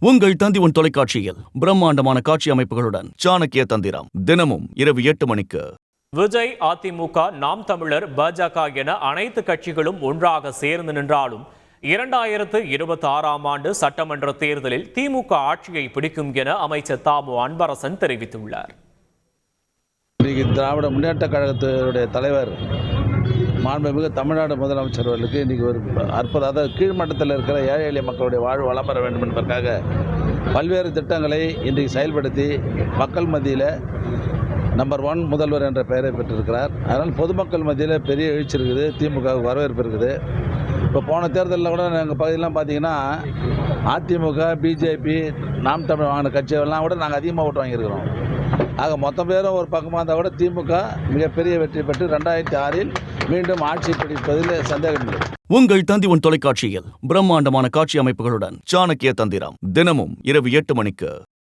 உங்கள் தந்தி தொலைக்காட்சியில் பிரம்மாண்டமான காட்சி அமைப்புகளுடன் சாணக்கிய தந்திரம் தினமும் இரவு 8 மணிக்கு. விஜய், அதிமுக, நாம் தமிழர், பாஜக என அனைத்து கட்சிகளும் ஒன்றாக சேர்ந்து நின்றாலும் 2026ஆம் ஆண்டு சட்டமன்ற தேர்தலில் திமுக ஆட்சியை பிடிக்கும் என அமைச்சர் தாமு அன்பரசன் தெரிவித்துள்ளார். திராவிட முன்னேற்ற கழகத்தினுடைய தலைவர் மாண்புமிகு தமிழ்நாடு முதலமைச்சர் அவர்களுக்கு இன்றைக்கி ஒரு அதாவது கீழ்மட்டத்தில் இருக்கிற ஏழை எளிய மக்களுடைய வாழ்வு வளம் பெற வேண்டும் என்பதற்காக பல்வேறு திட்டங்களை இன்றைக்கு செயல்படுத்தி மக்கள் மத்தியில் நம்பர் 1 முதல்வர் என்ற பெயரை பெற்றிருக்கிறார். அதனால் பொதுமக்கள் மத்தியில் பெரிய எழுச்சி இருக்குது, திமுக வரவேற்பு இருக்குது. இப்போ போன தேர்தலில் கூட எங்கள் பகுதியெலாம் பார்த்திங்கன்னா அதிமுக, பிஜேபி, நாம் தமிழ் வாங்கின கட்சிகள்லாம் கூட நாங்கள் அதிகமாக ஓட்டு வாங்கியிருக்கிறோம். ஆக மொத்த பேரும் ஒரு பக்கமாக இருந்தால் கூட திமுக மிகப்பெரிய வெற்றி பெற்று 2006இல் மீண்டும் ஆட்சி பிடிப்பதில் சந்தேகமில்லை. உங்கள் தந்தி தொலைக்காட்சியில் பிரம்மாண்டமான காட்சி அமைப்புகளுடன் சாணக்கிய தந்திரம் தினமும் இரவு 8 மணிக்கு.